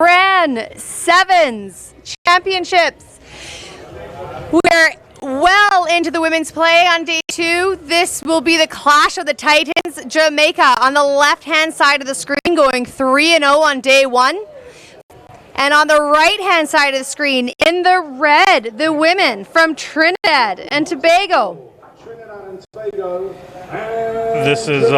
Grand Sevens Championships. We're well into the women's play on day 2. This will be the clash of the Titans. Jamaica on the left-hand side of the screen going 3-0 on day 1. And on the right-hand side of the screen, in the red, the women from Trinidad and Tobago. This is,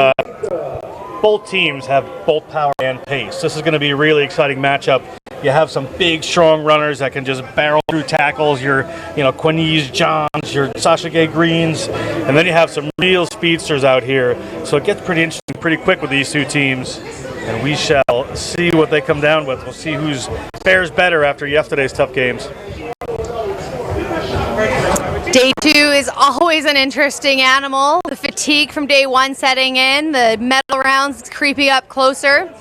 both teams have both power and pace. This is going to be a really exciting matchup. You have some big, strong runners that can just barrel through tackles, your, Quinese Johns, your Sasha Gay Greens, and then you have some real speedsters out here. So it gets pretty interesting pretty quick with these two teams. And we shall see what they come down with. We'll see who's fares better after yesterday's tough games. Day 2 is always an interesting animal. The fatigue from day 1 setting in, the medal rounds creeping up closer.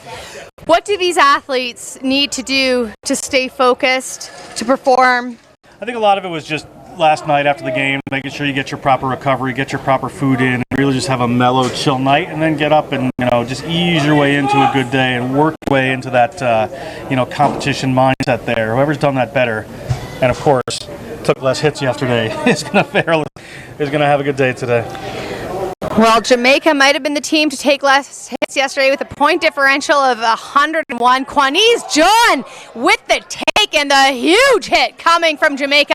What do these athletes need to do to stay focused, to perform? I think a lot of it was just last night after the game, making sure you get your proper recovery, get your proper food in, and really just have a mellow, chill night, and then get up and just ease your way into a good day and work your way into that competition mindset there. Whoever's done that better, and of course took less hits yesterday, is going to have a good day today. Well, Jamaica might have been the team to take less hits yesterday with a point differential of 101. Quinese John with the take and the huge hit coming from Jamaica.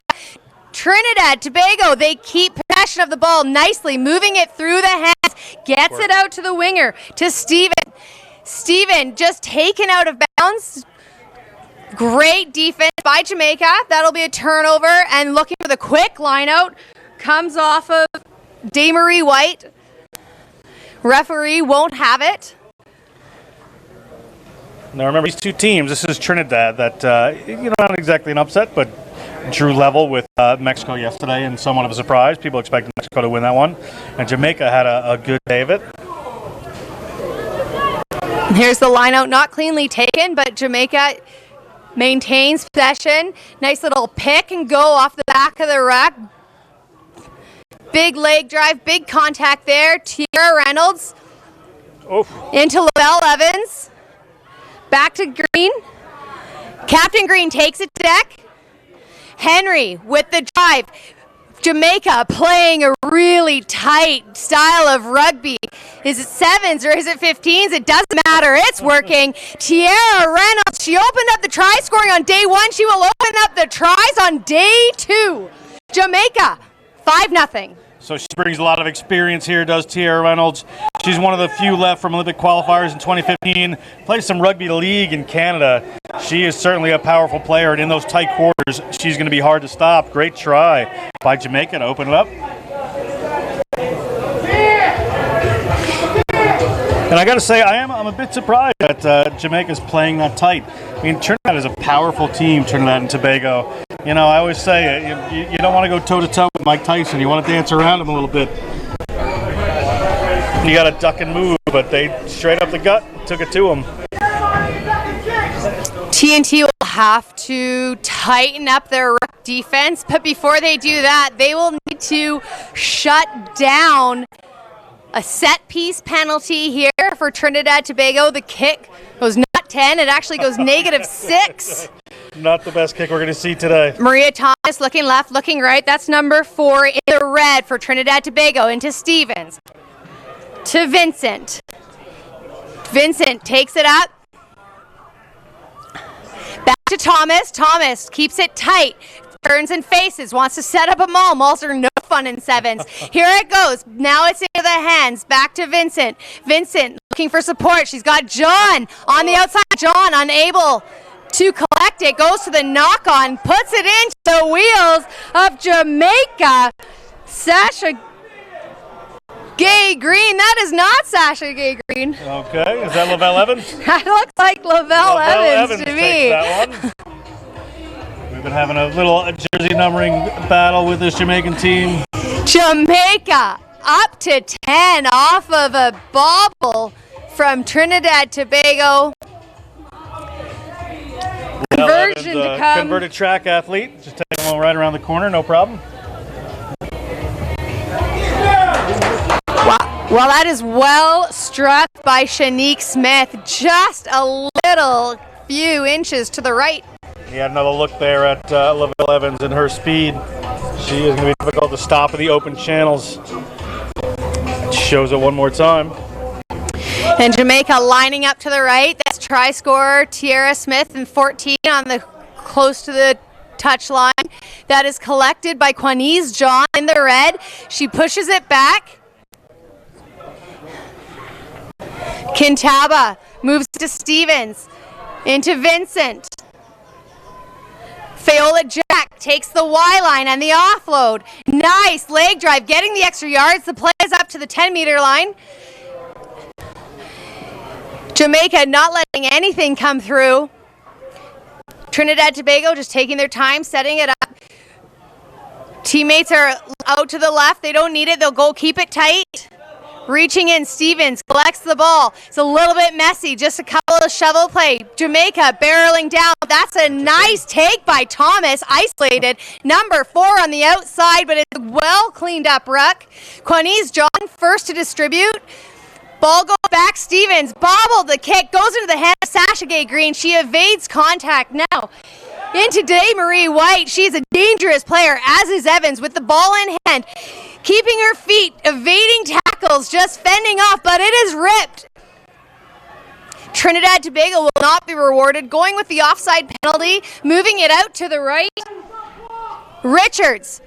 Trinidad, Tobago, they keep possession of the ball nicely, moving it through the hands, gets it out to the winger, to Steven. Steven just taken out of bounds. Great defense by Jamaica. That'll be a turnover, and looking for the quick line out. Comes off of Damarie White. Referee won't have it. Now remember, these two teams, this is Trinidad that, not exactly an upset, but drew level with Mexico yesterday and somewhat of a surprise. People expected Mexico to win that one. And Jamaica had a good day of it. Here's the line out, not cleanly taken, but Jamaica maintains possession. Nice little pick and go off the back of the rack. Big leg drive, big contact there. Tiara Reynolds into Lavelle Evans. Back to Green. Captain Green takes it to deck. Henry with the drive. Jamaica playing a really tight style of rugby. Is it 7s or is it 15s? It doesn't matter. It's working. Tiara Reynolds, she opened up the try scoring on day 1. She will open up the tries on day 2. Jamaica, 5-0. So she brings a lot of experience here, does Tiara Reynolds. She's one of the few left from Olympic qualifiers in 2015. Played some rugby league in Canada. She is certainly a powerful player, and in those tight quarters, she's going to be hard to stop. Great try by Jamaica to open it up. And I got to say, I'm a bit surprised that Jamaica's playing that tight. I mean, Trinidad is a powerful team, Trinidad and Tobago. I always say, you don't want to go toe-to-toe with Mike Tyson. You want to dance around him a little bit. You got to duck and move, but they straight up the gut took it to him. TNT will have to tighten up their ruck defense, but before they do that, they will need to shut down a set-piece penalty here for Trinidad Tobago. The kick goes not 10, it actually goes -6. Not the best kick we're going to see today. Maria Thomas looking left, looking right. That's number 4 in the red for Trinidad Tobago. Into Stevens. To Vincent. Vincent takes it up. Back to Thomas. Thomas keeps it tight. Turns and faces. Wants to set up a maul. Mauls are no fun in 7s. Here it goes. Now it's into the hands. Back to Vincent. Vincent looking for support. She's got John on the outside. John unable to collect it. Goes to the knock-on. Puts it into the wheels of Jamaica. Sasha Gay Green. That is not Sasha Gay Green. Okay. Is that Lavelle Evans? That looks like Lavelle Evans to me. Takes that one. We've been having a little jersey numbering battle with this Jamaican team. Jamaica up to 10 off of a bobble from Trinidad Tobago. Conversion to come. Converted track athlete. Just taking one right around the corner, no problem. Well, that is well struck by Shanique Smith. Just a little few inches to the right. He had another look there at Lavelle Evans and her speed. She is going to be difficult to stop in the open channels. Shows it one more time. And Jamaica lining up to the right. That's try scorer Tiara Smith in 14 on the close to the touch line. That is collected by Quanese John in the red. She pushes it back. Quintaba moves to Stevens, into Vincent. Fayola Jack takes the Y line and the offload. Nice leg drive, getting the extra yards. The play is up to the 10-meter line. Jamaica not letting anything come through. Trinidad Tobago just taking their time, setting it up. Teammates are out to the left. They don't need it. They'll go keep it tight. Reaching in, Stevens collects the ball. It's a little bit messy, just a couple of shovel play. Jamaica barreling down. That's a nice take by Thomas, isolated. Number 4 on the outside, but it's well cleaned up ruck. Quanese John first to distribute. Ball goes back, Stevens bobbled the kick, goes into the hand of Sasha Gay Green. She evades contact now. Into Day Marie White. She's a dangerous player, as is Evans, with the ball in hand. Keeping her feet, evading tackles, just fending off, but it is ripped. Trinidad Tobago will not be rewarded, going with the offside penalty, moving it out to the right. Richards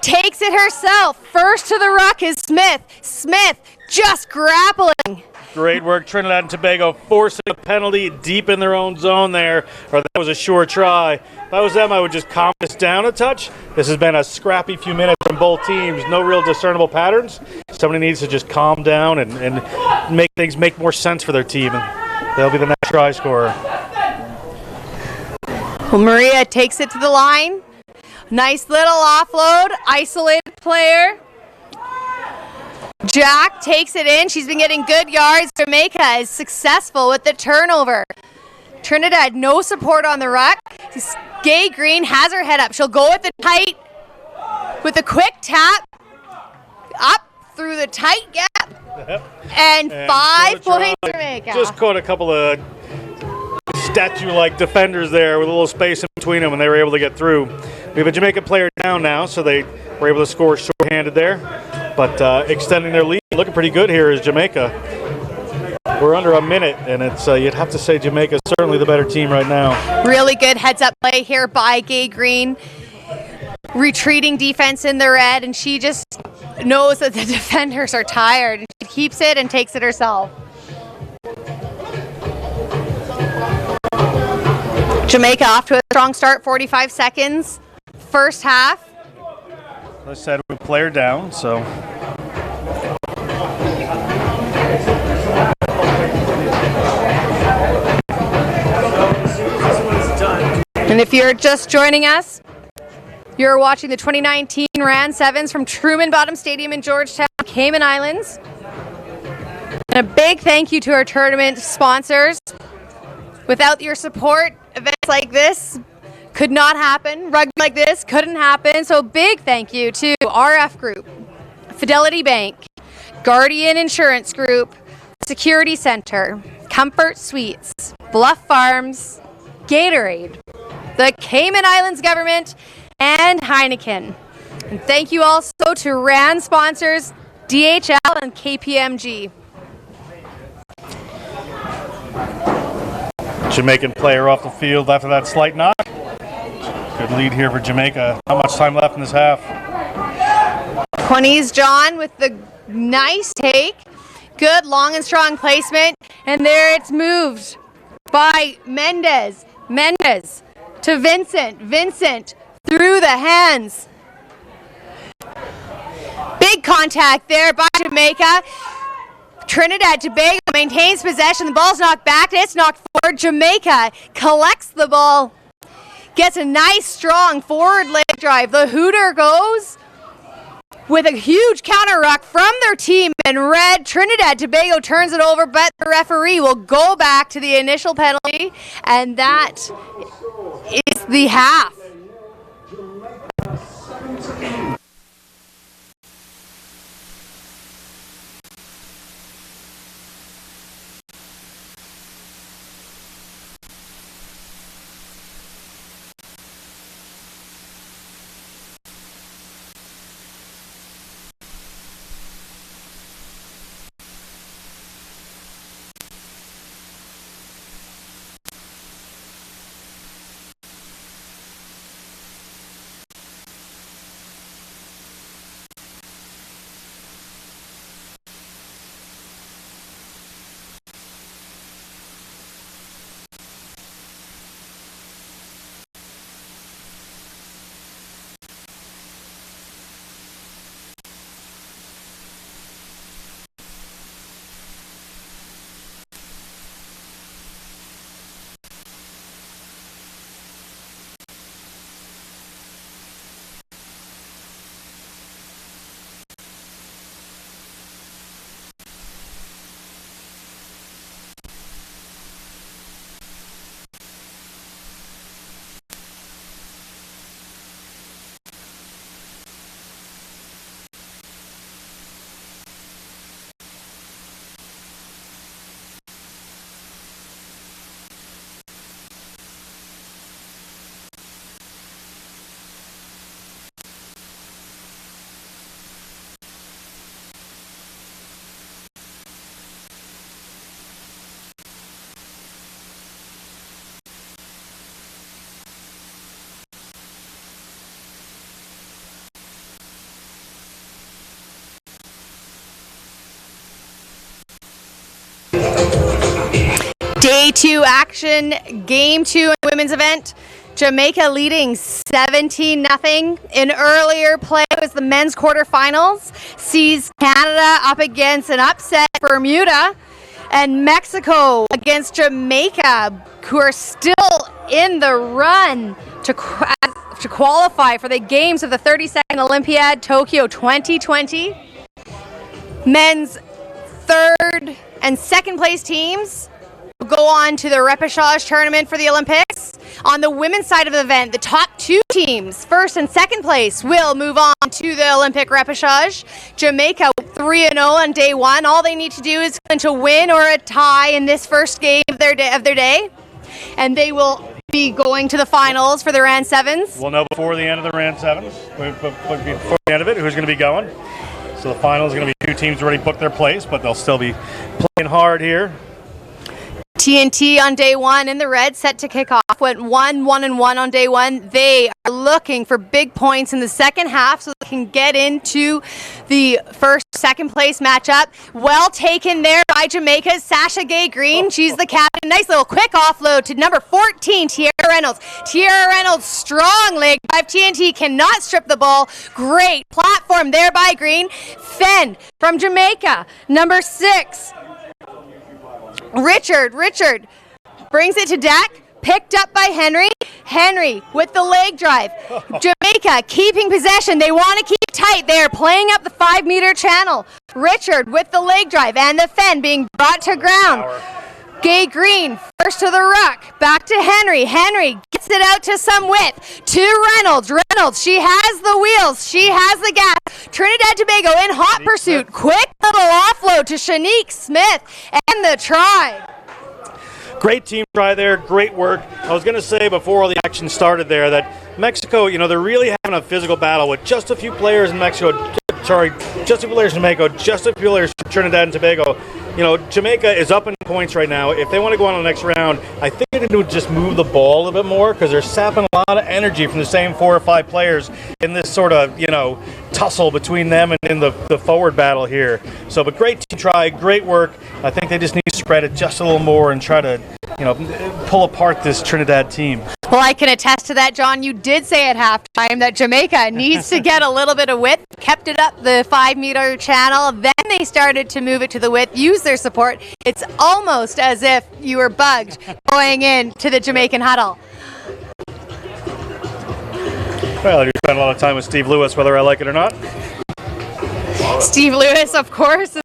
takes it herself. First to the ruck is Smith. Smith just grappling. Great work, Trinidad and Tobago forcing a penalty deep in their own zone there, or that was a sure try. If I was them, I would just calm this down a touch. This has been a scrappy few minutes from both teams. No real discernible patterns. Somebody needs to just calm down and make things make more sense for their team, and they'll be the next try scorer. Well, Maria takes it to the line. Nice little offload, isolated player. Jack takes it in. She's been getting good yards. Jamaica is successful with the turnover. Trinidad, no support on the ruck. Gay Green has her head up. She'll go with the tight, with a quick tap, up through the tight gap, and 5 points Jamaica. Just caught a couple of statue-like defenders there with a little space in between them, and they were able to get through. We have a Jamaican player down now, so they were able to score short-handed there. But extending their lead, looking pretty good here is Jamaica. We're under a minute, and it's you'd have to say Jamaica's certainly the better team right now. Really good heads-up play here by Gay Green. Retreating defense in the red, and she just knows that the defenders are tired. She keeps it and takes it herself. Jamaica off to a strong start, 45 seconds. First half. As I said, we player down, so. And if you're just joining us, you're watching the 2019 RAN Sevens from Truman Bottom Stadium in Georgetown, Cayman Islands. And a big thank you to our tournament sponsors. Without your support, events like this could not happen. Rugby like this couldn't happen. So big thank you to RF Group, Fidelity Bank, Guardian Insurance Group, Security Center, Comfort Suites, Bluff Farms, Gatorade, the Cayman Islands government, and Heineken. And thank you also to RAN sponsors, DHL and KPMG. Jamaican player off the field after that slight knock. Good lead here for Jamaica. Not much time left in this half. Quanese John with the nice take. Good long and strong placement. And there it's moved by Mendez. Mendez to Vincent. Vincent through the hands. Big contact there by Jamaica. Trinidad Tobago maintains possession. The ball's knocked back. It's knocked forward. Jamaica collects the ball. Gets a nice, strong forward leg drive. The Hooter goes with a huge counter ruck from their team in red. Trinidad Tobago turns it over, but the referee will go back to the initial penalty, and that is the half. T2 action, game 2 in the women's event. Jamaica leading 17-0. In earlier play was the men's quarterfinals. Sees Canada up against an upset Bermuda. And Mexico against Jamaica, who are still in the run to qualify for the games of the 32nd Olympiad Tokyo 2020. Men's third and second place teams will go on to the repechage tournament for the Olympics. On the women's side of the event, the top 2 teams, first and second place, will move on to the Olympic repechage. Jamaica 3-0 on day 1. All they need to do is clinch a win or a tie in this first game of their day, and they will be going to the finals for the round 7s. We'll know before the end of the round 7s, before the end of it, who's going to be going. So the finals is going to be 2 teams already booked their place, but they'll still be playing hard here. TNT on day 1 in the red, set to kick off. Went 1-1-1 on day 1. They are looking for big points in the second half so they can get into the second place matchup. Well taken there by Jamaica's Sasha Gay Green. She's the captain. Nice little quick offload to number 14, Tierra Reynolds. Tierra Reynolds, strong leg drive. TNT cannot strip the ball. Great platform there by Green. Fenn from Jamaica, number 6. Richard brings it to deck, picked up by Henry. Henry with the leg drive. Jamaica keeping possession. They want to keep tight. They are playing up the 5-meter channel. Richard with the leg drive and the Fenn being brought to ground. Gay Green first to the ruck. Back to Henry. Henry gets it out to some width. To Reynolds. Reynolds, she has the wheels. She has the gap. Trinidad Tobago in hot pursuit. Quick little offload to Shanique Smith and the try. Great team try there. Great work. I was going to say before all the action started there that Mexico, they're really having a physical battle with just a few players in Mexico. Just a few players in Jamaica, just a few players from Trinidad and Tobago. Jamaica is up in points right now. If they want to go on to the next round, I think they need to just move the ball a little bit more because they're sapping a lot of energy from the same 4 or 5 players in this sort of, tussle between them and in the forward battle here. So, but great team try, great work. I think they just need to spread it just a little more and try to, pull apart this Trinidad team. Well, I can attest to that, John. You did say at halftime that Jamaica needs to get a little bit of width, kept it up the 5-meter channel, then they started to move it to the width, use their support. It's almost as if you were bugged going into the Jamaican huddle. Well, you spent a lot of time with Steve Lewis, whether I like it or not. Steve Lewis, of course, is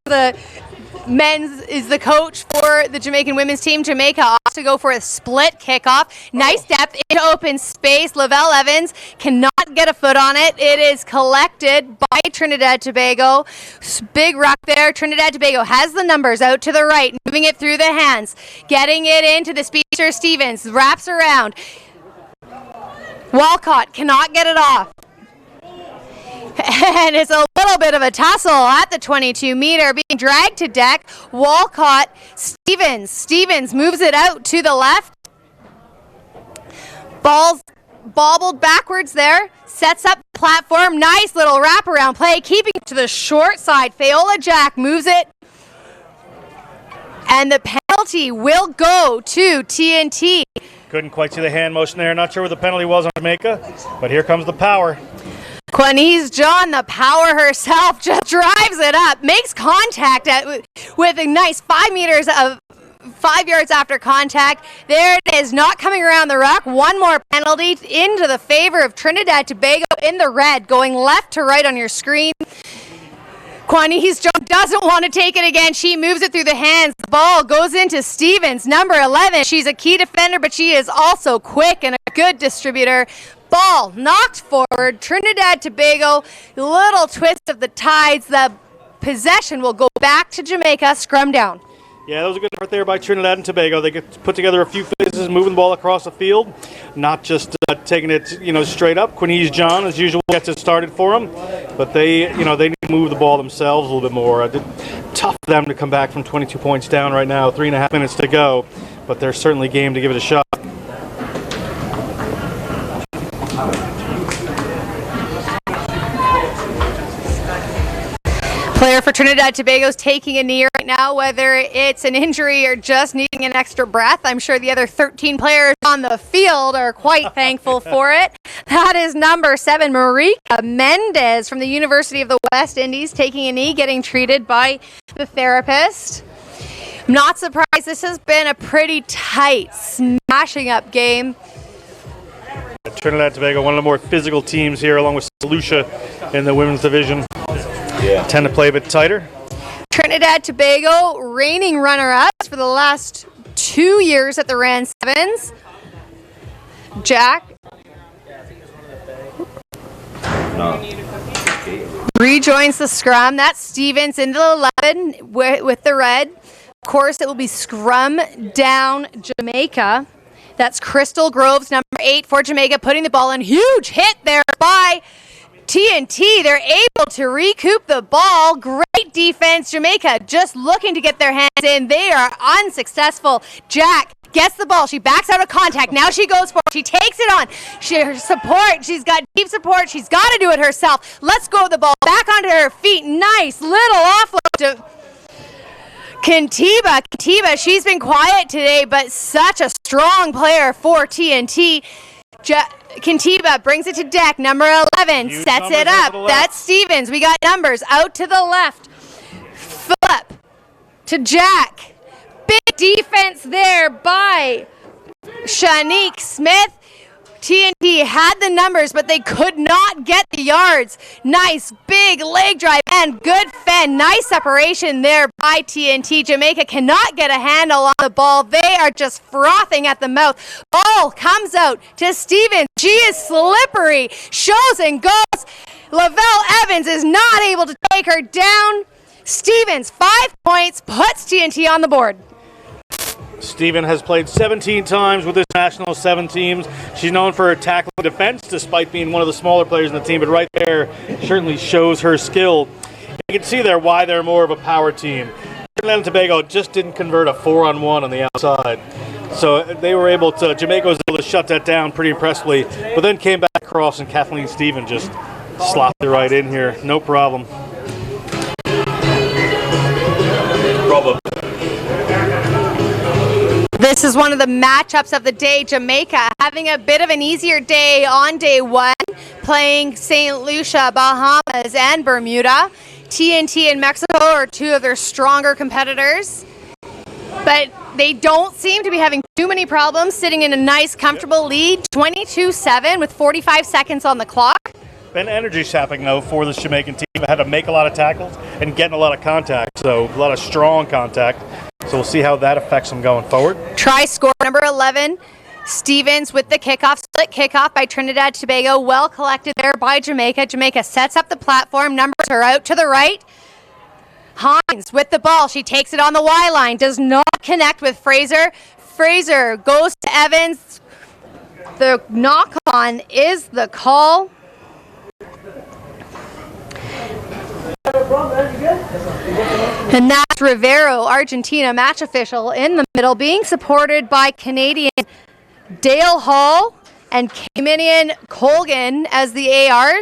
the coach for the Jamaican women's team. Jamaica opts to go for a split kickoff. Nice depth into open space. Lavelle Evans cannot get a foot on it. It is collected by Trinidad Tobago. Big ruck there. Trinidad Tobago has the numbers out to the right, moving it through the hands, getting it into the speedster Stevens. Wraps around. Walcott cannot get it off. And it's a little bit of a tussle at the 22-meter, being dragged to deck. Walcott, Stevens moves it out to the left. Ball's bobbled backwards there. Sets up the platform. Nice little wraparound play, keeping it to the short side. Fayola Jack moves it. And the penalty will go to TNT. Couldn't quite see the hand motion there. Not sure what the penalty was on Jamaica, but here comes the power. Quanese John, the power herself, just drives it up, makes contact with a nice 5 yards after contact. There it is, not coming around the ruck. One more penalty into the favor of Trinidad Tobago in the red, going left to right on your screen. Quanese John doesn't want to take it again. She moves it through the hands. The ball goes into Stevens, number 11. She's a key defender, but she is also quick and a good distributor. Ball knocked forward. Trinidad Tobago, little twist of the tides. The possession will go back to Jamaica. Scrum down. Yeah, that was a good effort there by Trinidad and Tobago. They could put together a few phases, moving the ball across the field, not just taking it, straight up. Quanese John, as usual, gets it started for them, but they need to move the ball themselves a little bit more. Tough for them to come back from 22 points down right now. 3.5 minutes to go, but they're certainly game to give it a shot. Player for Trinidad and Tobago is taking a knee right now, whether it's an injury or just needing an extra breath. I'm sure the other 13 players on the field are quite thankful for it. That is number 7, Marika Mendez from the University of the West Indies, taking a knee, getting treated by the therapist. I'm not surprised. This has been a pretty tight, smashing up game. Trinidad and Tobago, one of the more physical teams here, along with St. Lucia in the women's division. Tend to play a bit tighter. Trinidad and Tobago, reigning runner-ups for the last 2 years at the Ran Sevens. Jack rejoins the scrum. That's Stevens into the 11 with the red. Of course, it will be scrum down Jamaica. That's Crystal Groves, number 8 for Jamaica, putting the ball in. Huge hit there by TNT. They're able to recoup the ball. Great defense. Jamaica just looking to get their hands in. They are unsuccessful. Jack gets the ball. She backs out of contact. Now she goes for it. She takes it on. Her support. She's got deep support. She's got to do it herself. Let's go with the ball. Back onto her feet. Nice little offload to Kintiba. Kintiba, she's been quiet today, but such a strong player for TNT. Kintiba brings it to deck. Number 11 sets it up. That's Stevens. We got numbers out to the left. Flip to Jack. Big defense there by Shanique Smith. TNT had the numbers, but they could not get the yards. Nice big leg drive and good fend. Nice separation there by TNT. Jamaica cannot get a handle on the ball. They are just frothing at the mouth. Ball comes out to Stevens. She is slippery. Shows and goes. Lavelle Evans is not able to take her down. Stevens, 5 points, puts TNT on the board. Steven has played 17 times with this national 7 teams. She's known for her tackling defense, despite being one of the smaller players in the team, but right there certainly shows her skill. You can see there why they're more of a power team. Trinidad and Tobago just didn't convert a 4-on-1 on the outside. So they were able to, Jamaica was able to shut that down pretty impressively, but then came back across and Kathleen Steven just slopped it right in here. No problem. This is one of the matchups of the day. Jamaica having a bit of an easier day on day 1, playing St. Lucia, Bahamas, and Bermuda. TNT and Mexico are 2 of their stronger competitors, but they don't seem to be having too many problems, sitting in a nice, comfortable lead, 22-7 with 45 seconds on the clock. Been energy sapping, though, for this Jamaican team. Had to make a lot of tackles and getting a lot of contact, so a lot of strong contact. So we'll see how that affects them going forward. Try score number 11. Stevens with the kickoff. Split kickoff by Trinidad and Tobago. Well collected there by Jamaica. Jamaica sets up the platform. Numbers are out to the right. Hines with the ball. She takes it on the Y line. Does not connect with Fraser. Fraser goes to Evans. The knock on is the call. And that's Rivero, Argentina match official in the middle, being supported by Canadian Dale Hall and Caminian Colgan as the ARs.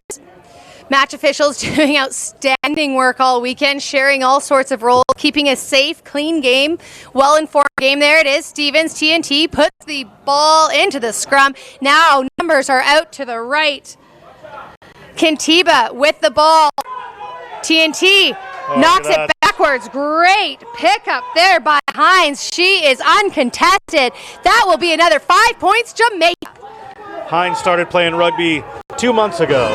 Match officials doing outstanding work all weekend, sharing all sorts of roles, keeping a safe, clean game, well-informed game. There it is. Stevens, TNT, puts the ball into the scrum. Now numbers are out to the right. Kintiba with the ball. TNT knocks it backwards. Great pickup there by Hines. She is uncontested. That will be another 5 points, Jamaica. Hines started playing rugby 2 months ago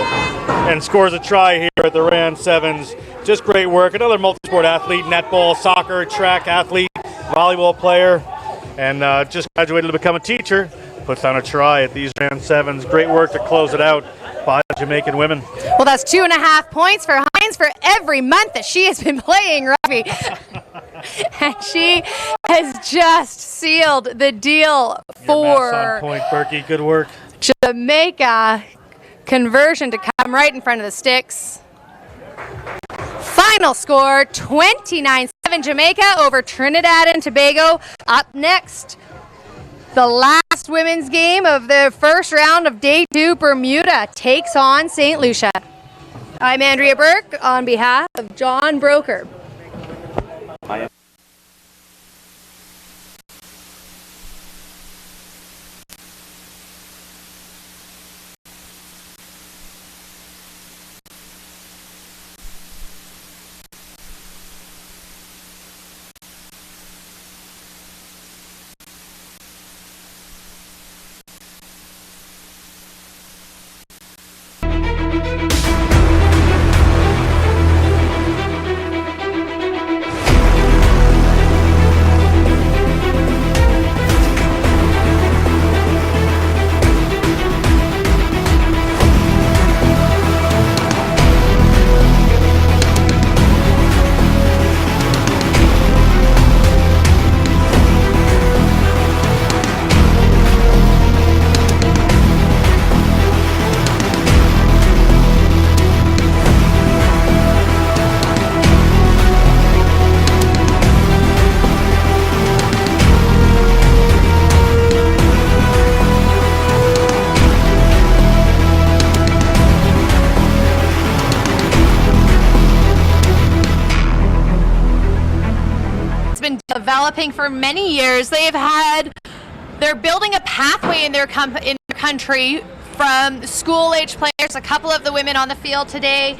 and scores a try here at the Ran Sevens. Just great work. Another multi-sport athlete, netball, soccer, track athlete, volleyball player, and just graduated to become a teacher. Puts down a try at these Ran Sevens. Great work to close it out by the Jamaican women. Well, that's 2.5 points for Hines for every month that she has been playing rugby. And she has just sealed the deal for on point, Berkey. Good work. Jamaica. Conversion to come right in front of the sticks. Final score, 29-7 Jamaica over Trinidad and Tobago. Up next, the last women's game of the first round of day 2, Bermuda takes on St. Lucia. I'm Andrea Burke on behalf of John Broker. Developing for many years. They're building a pathway in their country from school-age players. A couple of the women on the field today.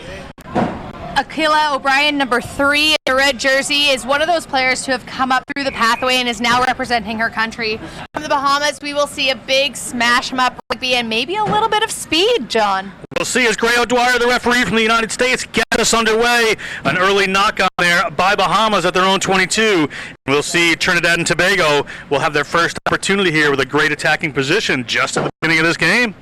Akila O'Brien, number 3 in the red jersey, is one of those players who have come up through the pathway and is now representing her country. From the Bahamas, we will see a big smash-em-up rugby and maybe a little bit of speed, John. We'll see as Gray O'Dwyer, the referee from the United States, gets us underway. An early knock-on there by Bahamas at their own 22. We'll see Trinidad and Tobago will have their first opportunity here with a great attacking position just at the beginning of this game.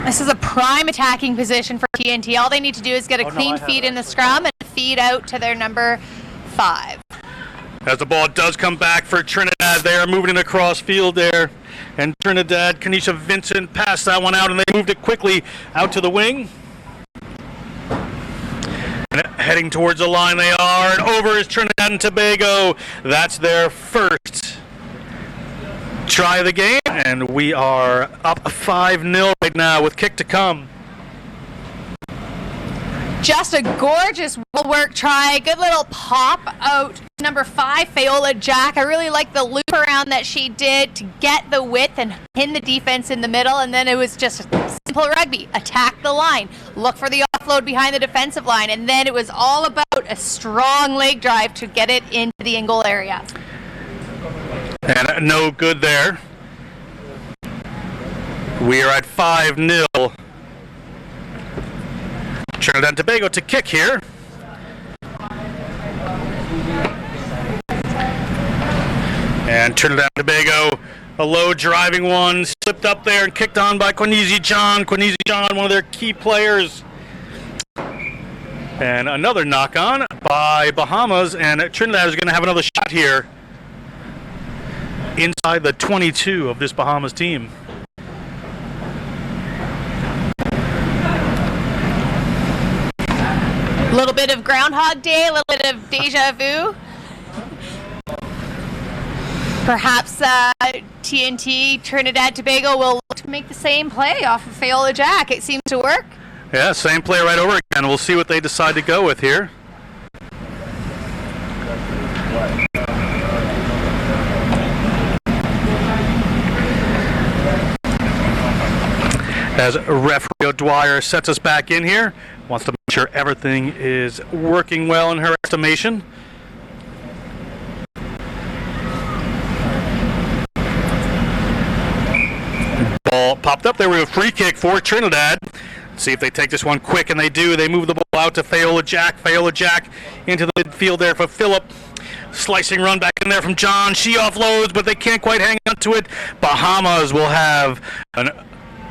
This is a prime attacking position for TNT. All they need to do is get a clean feed in the scrum and feed out to their number 5. As the ball does come back for Trinidad, they are moving it across field there. And Trinidad, Kanisha Vincent passed that one out and they moved it quickly out to the wing. And heading towards the line they are. And over is Trinidad and Tobago. That's their first try of the game, and we are up 5-0 right now with kick to come. Just a gorgeous well-worked try. Good little pop out. Number 5, Fayola Jack. I really like the loop around that she did to get the width and pin the defense in the middle, and then it was just simple rugby. Attack the line. Look for the offload behind the defensive line, and then it was all about a strong leg drive to get it into the in goal area. And no good there. We are at 5-0. Trinidad and Tobago to kick here. And Trinidad and Tobago, a low driving one, slipped up there and kicked on by Quincy John. Quincy John, one of their key players. And another knock on by Bahamas, and Trinidad is going to have another shot here inside the 22 of this Bahamas team. A little bit of Groundhog Day, a little bit of deja vu. Perhaps TNT, Trinidad Tobago will look to make the same play off of Fayola Jack. It seems to work. Yeah, same play right over again. We'll see what they decide to go with here. As referee O'Dwyer sets us back in here, wants to make sure everything is working well in her estimation. Ball popped up there with a free kick for Trinidad. Let's see if they take this one quick, and they do. They move the ball out to Fayola Jack. Fayola Jack into the midfield there for Phillip. Slicing run back in there from John. She offloads, but they can't quite hang on to it. Bahamas will have an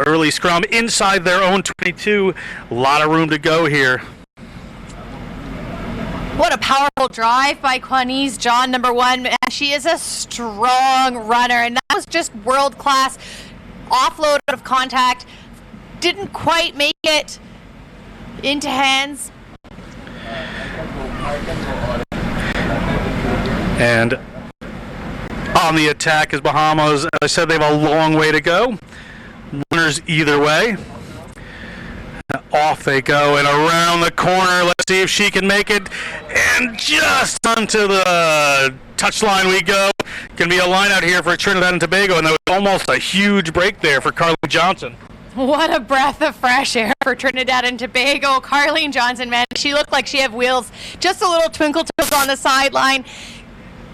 early scrum inside their own 22. A lot of room to go here. What a powerful drive by Quanese John, number 1. She is a strong runner, and that was just world class. Offload out of contact. Didn't quite make it into hands. And on the attack is Bahamas. As I said, they have a long way to go. Runners either way. Off they go and around the corner. Let's see if she can make it. And just onto the touchline we go. Going to be a line out here for Trinidad and Tobago, and that was almost a huge break there for Carly Johnson. What a breath of fresh air for Trinidad and Tobago. Carleen Johnson, man, she looked like she had wheels. Just a little twinkle on the sideline.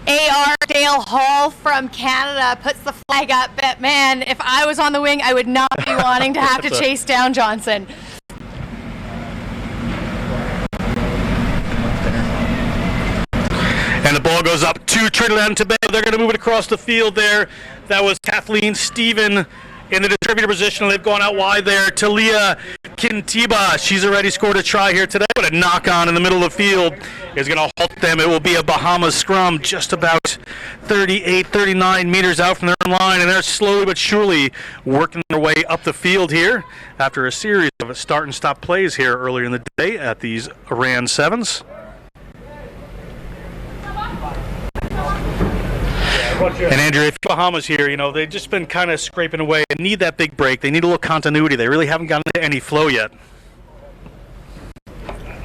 A.R. Dale Hall from Canada puts the flag up. But man, if I was on the wing, I would not be wanting to have to chase down Johnson. And the ball goes up to Trinidad and Tobago. They're going to move it across the field there. That was Kathleen Stephen in the distributor position. They've gone out wide there. Talia Kintiba, she's already scored a try here today, but a knock-on in the middle of the field is going to halt them. It will be a Bahamas scrum just about 38, 39 meters out from their own line, and they're slowly but surely working their way up the field here after a series of start and stop plays here earlier in the day at these Iran Sevens. And Andrea, if Bahamas here, you know, they've just been kind of scraping away and need that big break. They need a little continuity. They really haven't gotten into any flow yet.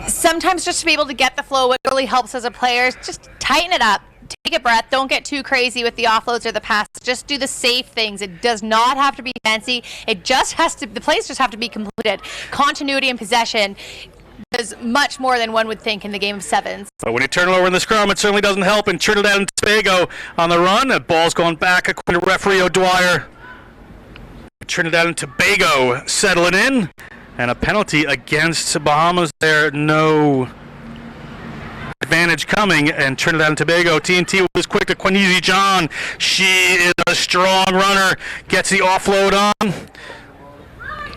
Sometimes just to be able to get the flow, what really helps as a player is just tighten it up. Take a breath. Don't get too crazy with the offloads or the passes. Just do the safe things. It does not have to be fancy. It just has to, the plays just have to be completed. Continuity and possession is much more than one would think in the game of sevens. But when you turn it over in the scrum, it certainly doesn't help. And Trinidad and Tobago on the run. The ball's going back according to referee O'Dwyer. Trinidad and Tobago settling in. And a penalty against Bahamas there. No advantage coming. And Trinidad and Tobago, TNT was quick to Quinese John. She is a strong runner. Gets the offload on.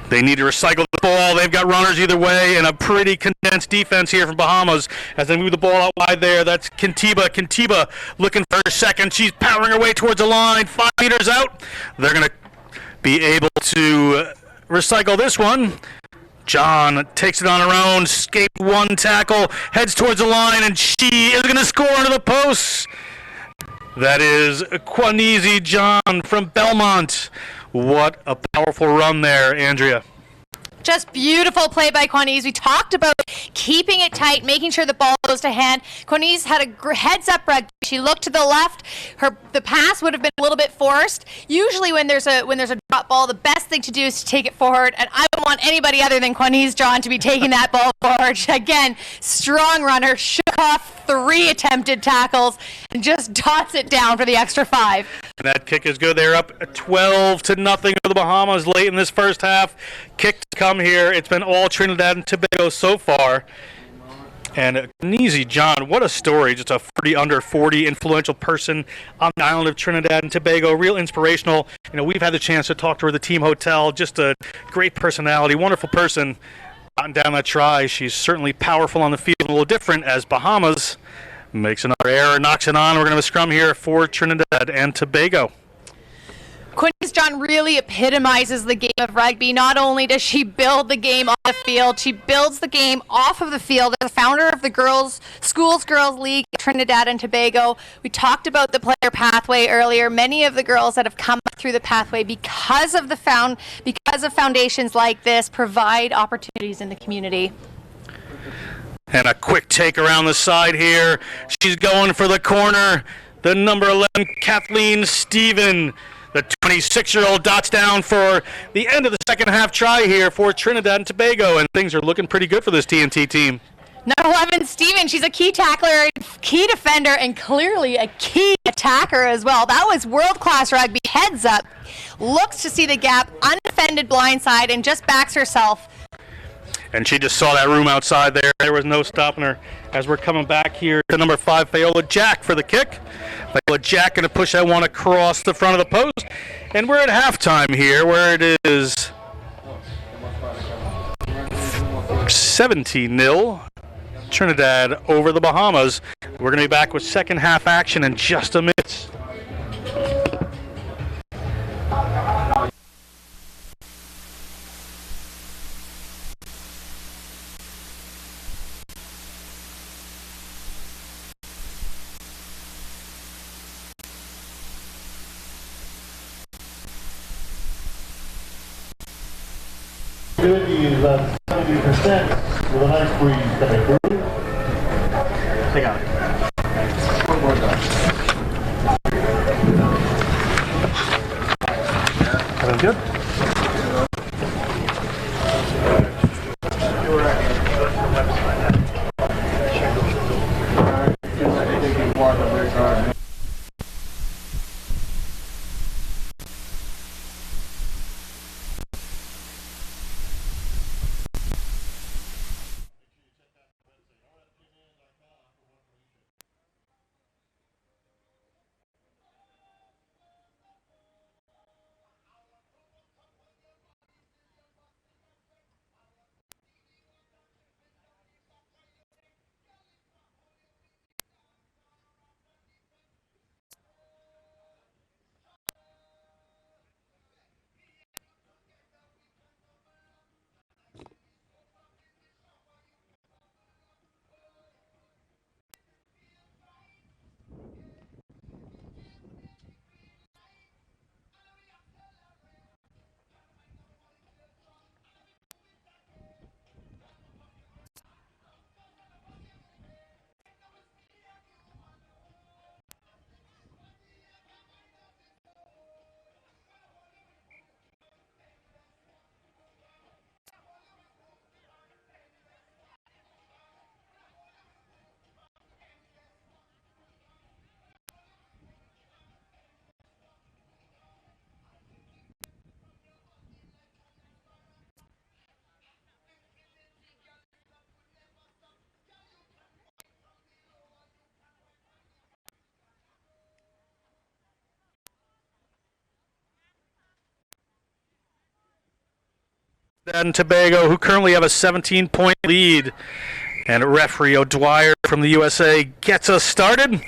They need to recycle the ball. They've got runners either way, and a pretty condensed defense here from Bahamas as they move the ball out wide there. That's Kintiba. Kintiba looking for her second. She's powering her way towards the line. 5 meters out. They're going to be able to recycle this one. John takes it on her own. Escaped one tackle. Heads towards the line, and she is going to score under the posts. That is Quinese John from Belmont. What a powerful run there, Andrea. Just beautiful play by Quinese. We talked about keeping it tight, making sure the ball goes to hand. Quinese had a heads-up rugby. She looked to the left. The pass would have been a little bit forced. Usually when there's a drop ball, the best thing to do is to take it forward. And I don't want anybody other than Quinese John to be taking that ball forward. Again, strong runner, shook off 3 attempted tackles, and just dots it down for the extra 5. And that kick is good. They're up 12-0 for the Bahamas late in this first half. Kick to come here. It's been all Trinidad and Tobago so far. And Quinese John, what a story. Just a 40 under 40 influential person on the island of Trinidad and Tobago. Real inspirational. You know, we've had the chance to talk to her at the team hotel. Just a great personality, wonderful person. Gotten down that try. She's certainly powerful on the field. A little different as Bahamas makes another error, knocks it on. We're going to have a scrum here for Trinidad and Tobago. Quinese John really epitomizes the game of rugby. Not only does she build the game on the field, she builds the game off of the field. As the founder of the Schools Girls League, Trinidad and Tobago, we talked about the player pathway earlier. Many of the girls that have come up through the pathway because of foundations like this provide opportunities in the community. And a quick take around the side here. She's going for the corner. The number 11, Kathleen Stephen. The 26-year-old dots down for the end of the second half try here for Trinidad and Tobago, and things are looking pretty good for this TNT team. Number 11, Stephen, she's a key tackler, key defender, and clearly a key attacker as well. That was world-class rugby. Heads up, looks to see the gap, undefended blindside, and just backs herself. And she just saw that room outside there. There was no stopping her. As we're coming back here to number 5, Fayola Jack for the kick. Fayola Jack going to push that one across the front of the post. And we're at halftime here, where it is 17-0. Trinidad over the Bahamas. We're going to be back with second half action in just a minute. Humidity is about 70% with a nice breeze coming through. Take out. Everything good? And Tobago, who currently have a 17-point lead. And referee O'Dwyer from the USA gets us started and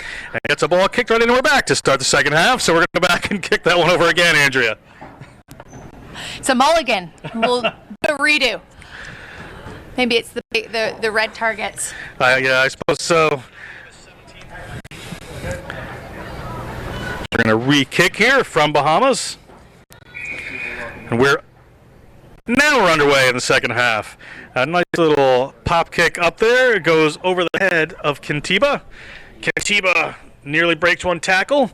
gets a ball kicked right in. We're back to start the second half, so we're going to go back and kick that one over again, Andrea. It's a mulligan. We'll do a redo. Maybe it's the red targets. Yeah, I suppose so. We're going to re-kick here from Bahamas. And we're underway in the second half. A nice little pop kick up there. It goes over the head of Kintiba. Kintiba nearly breaks one tackle.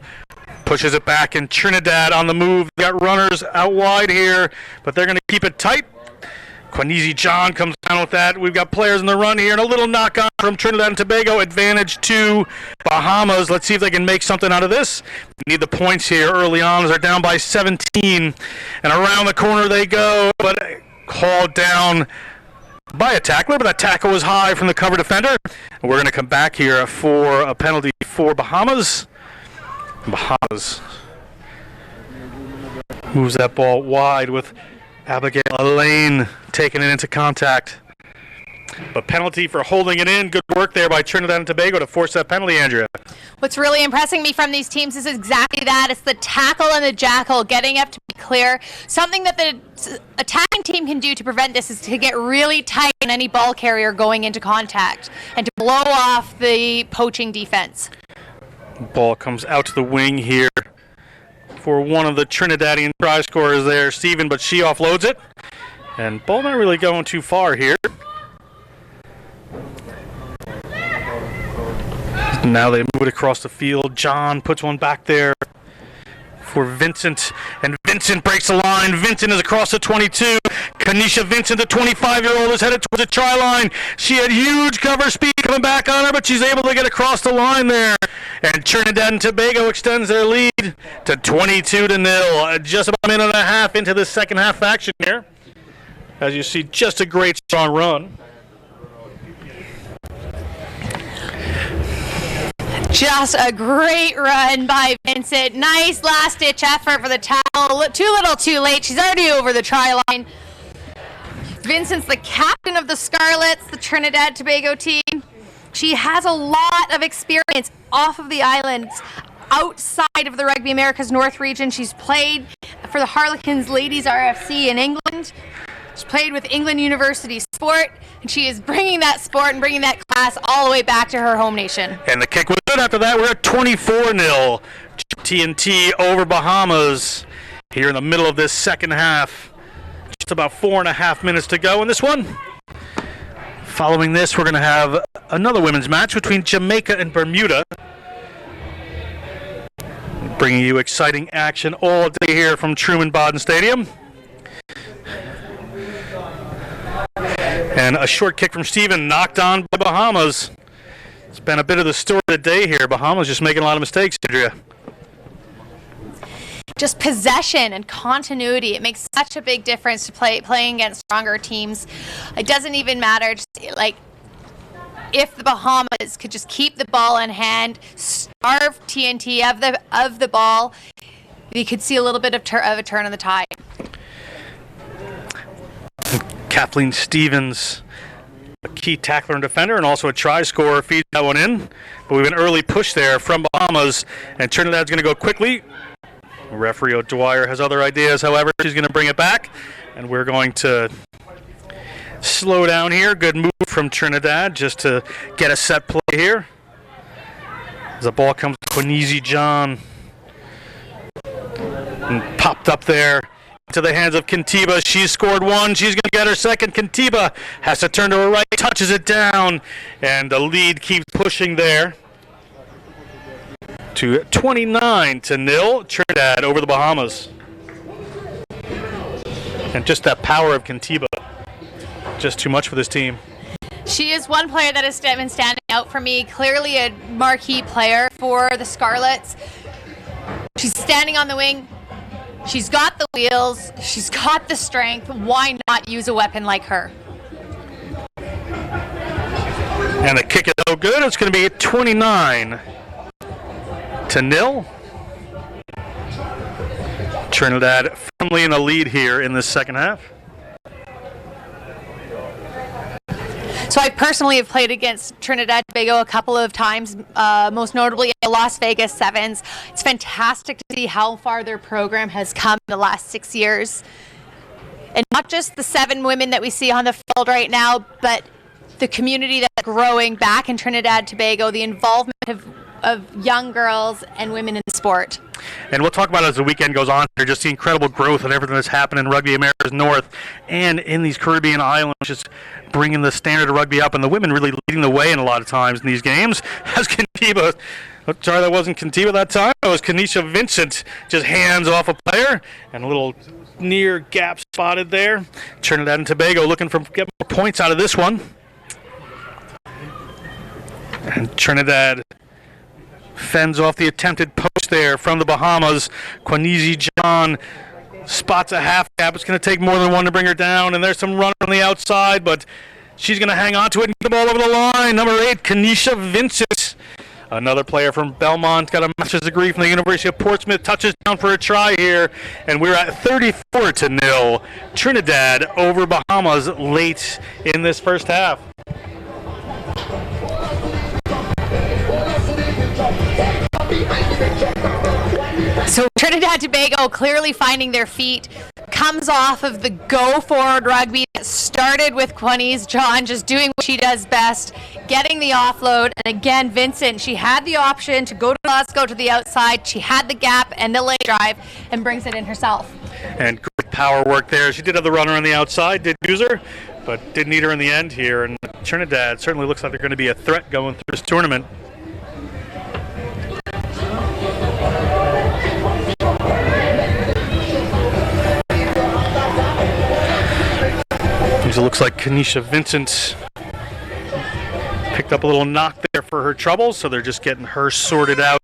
Pushes it back, and Trinidad on the move. They got runners out wide here, but they're going to keep it tight. Quanizi John comes down with that. We've got players in the run here, and a little knock-on from Trinidad and Tobago. Advantage to Bahamas. Let's see if they can make something out of this. They need the points here early on as they're down by 17. And around the corner they go, but hauled down by a tackler, but that tackle was high from the cover defender. And we're going to come back here for a penalty for Bahamas. Bahamas moves that ball wide with Abigail Elaine taking it into contact. But penalty for holding it in. Good work there by Trinidad and Tobago to force that penalty, Andrea. What's really impressing me from these teams is exactly that. It's the tackle and the jackal getting up to be clear. Something that the attacking team can do to prevent this is to get really tight on any ball carrier going into contact and to blow off the poaching defense. Ball comes out to the wing here for one of the Trinidadian try scorers there, Steven, but she offloads it. And ball not really going too far here. Now they move it across the field. John puts one back there for Vincent, and Vincent breaks the line. Vincent is across the 22. Kanisha Vincent, the 25-year-old, is headed towards the try line. She had huge cover speed coming back on her, but she's able to get across the line there. And Trinidad and Tobago extends their lead to 22-0. Just about a minute and a half into the second half action here. As you see, just a great strong run. Just a great run by Vincent. Nice last-ditch effort for the tackle. Too little, too late. She's already over the try line. Vincent's the captain of the Scarlets, the Trinidad Tobago team. She has a lot of experience off of the islands, outside of the Rugby Americas North region. She's played for the Harlequins Ladies RFC in England. She's played with England University Sport, and she is bringing that sport and bringing that class all the way back to her home nation. And the kick was good after that. We're at 24-0. TNT over Bahamas here in the middle of this second half. just about 4.5 minutes to go in this one. Following this, we're going to have another women's match between Jamaica and Bermuda. Bringing you exciting action all day here from Truman Bodden Stadium. And a short kick from Steven, knocked on by Bahamas. It's been a bit of the story of the day here. Bahamas just making a lot of mistakes, Andrea. Just possession and continuity. It makes such a big difference to playing against stronger teams. It doesn't even matter. Just like if the Bahamas could just keep the ball in hand, starve TNT of the ball, you could see a little bit of a turn on the tide. Kathleen Stevens, a key tackler and defender, and also a try scorer, feeds that one in. But we have an early push there from Bahamas, and Trinidad's going to go quickly. Referee O'Dwyer has other ideas, however. She's going to bring it back, and we're going to slow down here. Good move from Trinidad just to get a set play here. As the ball comes to Quincy John. And popped up there to the hands of Kintiba. She's scored one. She's going to get her second. Kintiba has to turn to her right, touches it down, and the lead keeps pushing there to 29-0. Trinidad over the Bahamas. And just that power of Kintiba, just too much for this team. She is one player that has been standing out for me, clearly a marquee player for the Scarlets. She's standing on the wing. She's got the wheels. She's got the strength. Why not use a weapon like her? And the kick is no good. It's going to be 29-0. Trinidad firmly in the lead here in the second half. So I personally have played against Trinidad and Tobago a couple of times, most notably at the Las Vegas Sevens. It's fantastic to see how far their program has come in the last 6 years. And not just the 7 women that we see on the field right now, but the community that's growing back in Trinidad and Tobago, the involvement of young girls and women in the sport. And we'll talk about it as the weekend goes on here, just the incredible growth and everything that's happened in Rugby Americas North and in these Caribbean islands, just bringing the standard of rugby up, and the women really leading the way in a lot of times in these games. As Kintiba, sorry, that wasn't Kintiba that time, it was Kanisha Vincent, just hands off a player, and a little near gap spotted there. Trinidad and Tobago looking for get more points out of this one. And Trinidad fends off the attempted post there from the Bahamas. Quincy John spots a half gap. It's going to take more than one to bring her down, and there's some runner on the outside, but she's going to hang on to it and get the ball over the line. Number 8, Kanisha Vincent. Another player from Belmont, got a master's degree from the University of Portsmouth, touches down for a try here, and we're at 34-0. Trinidad over Bahamas late in this first half. So Trinidad and Tobago clearly finding their feet, comes off of the go-forward rugby that started with Quincy John just doing what she does best, getting the offload. And again, Vincent, she had the option to go to the outside. She had the gap and the leg drive and brings it in herself. And great power work there. She did have the runner on the outside, did use her, but didn't need her in the end here. And Trinidad certainly looks like they're going to be a threat going through this tournament. It looks like Kanisha Vincent picked up a little knock there for her troubles, so they're just getting her sorted out.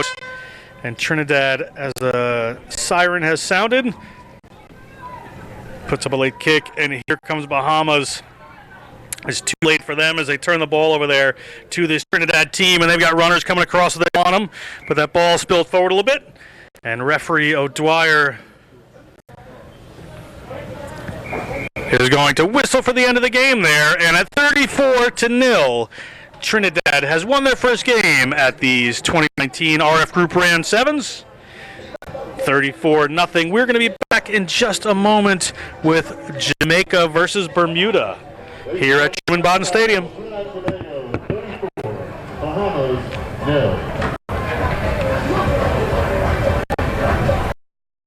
And Trinidad, as a siren has sounded, puts up a late kick, and here comes Bahamas. It's too late for them as they turn the ball over there to this Trinidad team, and they've got runners coming across so they want them, but that ball spilled forward a little bit, and referee O'Dwyer is going to whistle for the end of the game there, and at 34-0, Trinidad has won their first game at these 2019 RF Group Ran 7s. 34-0. We're going to be back in just a moment with Jamaica versus Bermuda here at Truman Bodden Stadium. Bahamas, 0.